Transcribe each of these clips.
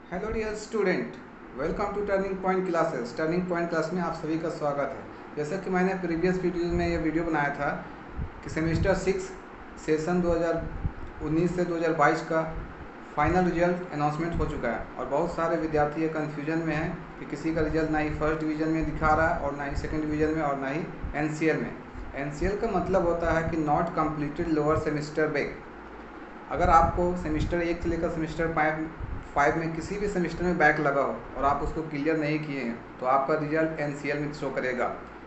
Hello dear student, welcome to turning point classes. Turning point class में आप सभी का स्वागत है। जैसा कि मैंने प्रीवियस वीडियो में ये वीडियो बनाया था कि सेमेस्टर 6 सेशन 2019 से 2022 का फाइनल रिजल्ट अनाउंसमेंट हो चुका है और बहुत सारे विद्यार्थी ये कन्फ्यूजन में हैं कि किसी का रिजल्ट ना ही फर्स्ट डिवीज़न में दिखा रहा है और ना ही सेकेंड डिवीज़न में और ना ही एनसीएल में। एनसीएल का मतलब होता है कि not completed lower semester back. अगर आपको सेमेस्टर 1 से लेकर सेमेस्टर 5 में किसी भी सेमेस्टर में बैक लगा हो और आप उसको क्लियर नहीं किए हैं तो आपका रिजल्ट एनसीएल में शो करेगा।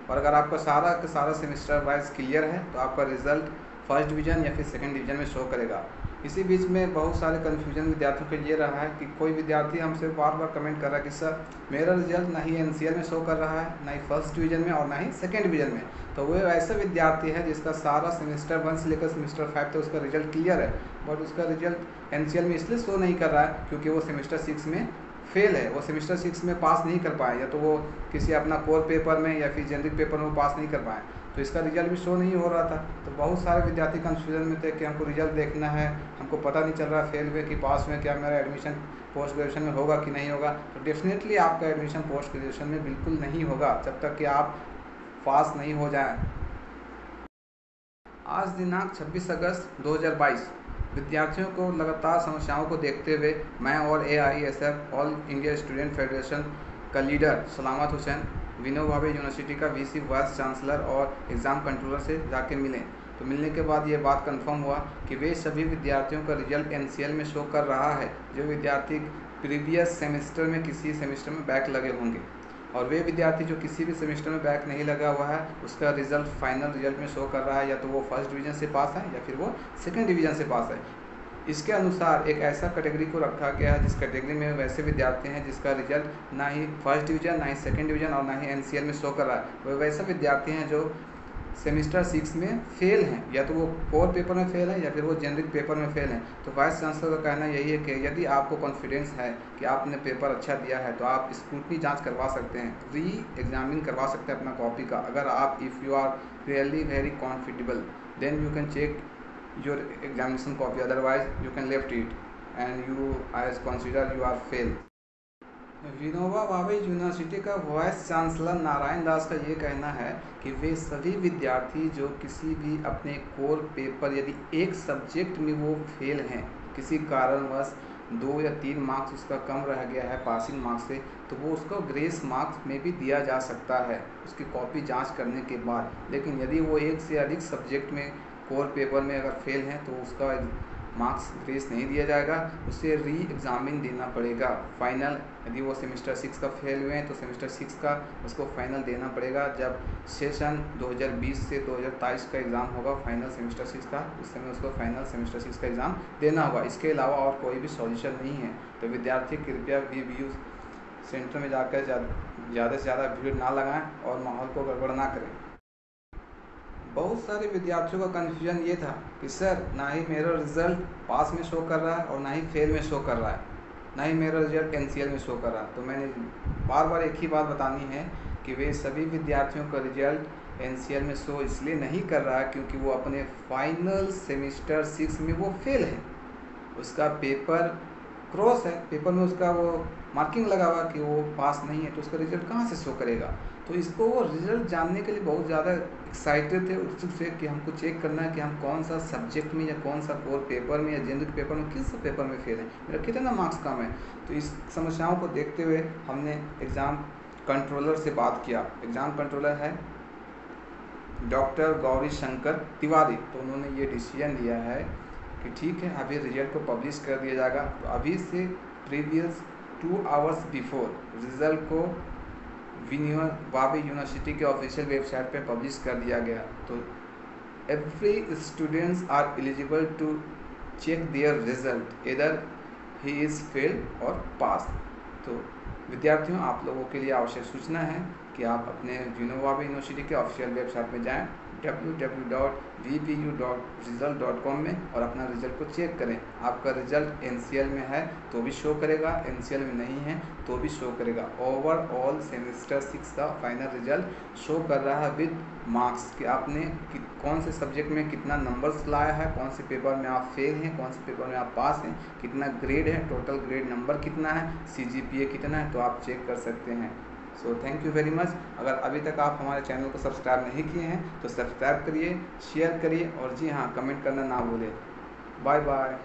और अगर आपका सारा का सारा सेमेस्टर वाइज क्लियर है तो आपका रिजल्ट फर्स्ट डिवीज़न या फिर सेकंड डिवीज़न में शो करेगा। इसी बीच में बहुत सारे कन्फ्यूजन विद्यार्थियों के लिए रहा है कि कोई विद्यार्थी हमसे बार बार कमेंट कर रहा है कि सर मेरा रिजल्ट ना ही एनसीएल में शो कर रहा है, ना ही फर्स्ट डिवीज़न में और ना ही सेकंड डिवीज़न में। तो वो ऐसा विद्यार्थी है जिसका सारा सेमेस्टर 1 से लेकर सेमेस्टर 5 तक उसका रिजल्ट क्लियर है, बट उसका रिजल्ट एनसीएल में इसलिए शो नहीं कर रहा है क्योंकि वो सेमेस्टर 6 में फेल है। वो सेमेस्टर 6 में पास नहीं कर पाए, या तो वो किसी अपना कोर पेपर में या फिर जेनरिक पेपर में पास नहीं कर पाए, तो इसका रिजल्ट भी शो नहीं हो रहा था। तो बहुत सारे विद्यार्थी कन्फ्यूजन में थे कि हमको रिजल्ट देखना है, हमको पता नहीं चल रहा फेल हुए कि पास हुए, क्या मेरा एडमिशन पोस्ट ग्रेजुएशन में होगा कि नहीं होगा। तो डेफिनेटली आपका एडमिशन पोस्ट ग्रेजुएशन में बिल्कुल नहीं होगा जब तक कि आप पास नहीं हो जाएं। आज दिनांक 26 अगस्त 2022 विद्यार्थियों को लगातार समस्याओं को देखते हुए मैं और AISF all India student federation का लीडर सलामत हुसैन विनोबा भावे यूनिवर्सिटी का VC वाइस चांसलर और एग्ज़ाम कंट्रोलर से जाके मिले। तो मिलने के बाद ये बात कंफर्म हुआ कि वे सभी विद्यार्थियों का रिजल्ट एनसीएल में शो कर रहा है जो विद्यार्थी प्रीवियस सेमेस्टर में किसी सेमेस्टर में बैक लगे होंगे, और वे विद्यार्थी जो किसी भी सेमेस्टर में बैक नहीं लगा हुआ है उसका रिजल्ट फाइनल रिजल्ट में शो कर रहा है, या तो वो फर्स्ट डिवीज़न से पास है या फिर वो सेकंड डिवीज़न से पास है। इसके अनुसार एक ऐसा कैटेगरी को रखा गया है जिस कैटेगरी में वैसे विद्यार्थी हैं जिसका रिजल्ट ना ही फर्स्ट डिवीज़न, ना ही सेकंड डिवीज़न और ना ही एनसीएल में शो कर रहा है। वो वैसे विद्यार्थी हैं जो सेमेस्टर 6 में फेल हैं, या तो वो कोर पेपर में फेल है या फिर वो जेनरिक पेपर में फेल हैं। तो वाइस चांसलर का कहना यही है कि यदि आपको कॉन्फिडेंस है कि आपने पेपर अच्छा दिया है तो आप स्क्रूटनी जांच करवा सकते हैं, री एग्जामिन करवा सकते हैं अपना कॉपी का। अगर आप if you are really very confident then you can check your examination copy, otherwise you can left it and you as consider you are fail. Vinoba Bhave university का वाइस चांसलर नारायण दास का ये कहना है कि वे सभी विद्यार्थी जो किसी भी अपने कोर पेपर यदि एक सब्जेक्ट में वो फेल हैं, किसी कारणवश 2 या 3 मार्क्स उसका कम रह गया है पासिंग मार्क्स से, तो वो उसको ग्रेस मार्क्स में भी दिया जा सकता है उसकी कॉपी जांच करने के बाद। लेकिन यदि वो एक से अधिक सब्जेक्ट में कोर पेपर में अगर फेल हैं तो उसका मार्क्स ग्रेस नहीं दिया जाएगा, उसे री एग्ज़ामिन देना पड़ेगा फाइनल। यदि वो सेमेस्टर 6 का फेल हुए हैं तो सेमेस्टर 6 का उसको फाइनल देना पड़ेगा। जब सेशन 2020 से 2023 का एग्ज़ाम होगा फाइनल सेमेस्टर 6 का, उस समय उसको फाइनल सेमेस्टर 6 का एग्ज़ाम देना होगा। इसके अलावा और कोई भी सॉल्यूशन नहीं है। तो विद्यार्थी कृपया VBU सेंटर में जाकर ज़्यादा से ज़्यादा भीड़ ना लगाएं और माहौल को गड़बड़ ना करें। बहुत सारे विद्यार्थियों का कन्फ्यूजन ये था कि सर ना ही मेरा रिज़ल्ट पास में शो कर रहा है और ना ही फेल में शो कर रहा है, ना ही मेरा रिजल्ट एनसीएल में शो कर रहा है। तो मैंने बार बार एक ही बात बतानी है कि वे सभी विद्यार्थियों का रिजल्ट एनसीएल में शो इसलिए नहीं कर रहा है क्योंकि वो अपने फाइनल सेमेस्टर 6 में वो फेल है। उसका पेपर क्रॉस है, पेपर में उसका वो मार्किंग लगा हुआ कि वो पास नहीं है, तो उसका रिजल्ट कहाँ से शो करेगा। तो इसको वो रिजल्ट जानने के लिए बहुत ज़्यादा एक्साइटेड थे, उत्सुक थे कि हमको चेक करना है कि हम कौन सा सब्जेक्ट में या कौन सा कोर पेपर में या जेनरिक पेपर में किस पेपर में फेल है, मेरा कितना मार्क्स कम है। तो इस समस्याओं को देखते हुए हमने एग्ज़ाम कंट्रोलर से बात किया। एग्ज़ाम कंट्रोलर है डॉक्टर गौरी शंकर तिवारी। तो उन्होंने ये डिसीजन लिया है कि ठीक है अभी रिजल्ट को पब्लिश कर दिया जाएगा। तो अभी से प्रीवियस 2 आवर्स बिफोर रिज़ल्ट को भावे यूनिवर्सिटी के ऑफिशियल वेबसाइट पे पब्लिश कर दिया गया। तो every students are eligible to check their result इधर ही इज़ फेल और पास। तो विद्यार्थियों, आप लोगों के लिए आवश्यक सूचना है कि आप अपने विनोबा भावे यूनिवर्सिटी के ऑफिशियल वेबसाइट में जाएं, www.vpu.result.com में और अपना रिजल्ट को चेक करें। आपका रिजल्ट एनसीएल में है तो भी शो करेगा, एनसीएल में नहीं है तो भी शो करेगा। ओवरऑल सेमेस्टर 6 का फाइनल रिजल्ट शो कर रहा है विद मार्क्स कि आपने कौन से सब्जेक्ट में कितना नंबर्स लाया है, कौन से पेपर में आप फेल हैं, कौन से पेपर में आप पास हैं, कितना ग्रेड है, टोटल ग्रेड नंबर कितना है, सीजीपीए कितना है, तो आप चेक कर सकते हैं। So thank you very much. अगर अभी तक आप हमारे चैनल को सब्सक्राइब नहीं किए हैं तो सब्सक्राइब करिए, शेयर करिए और जी हाँ, कमेंट करना ना भूलें। Bye bye.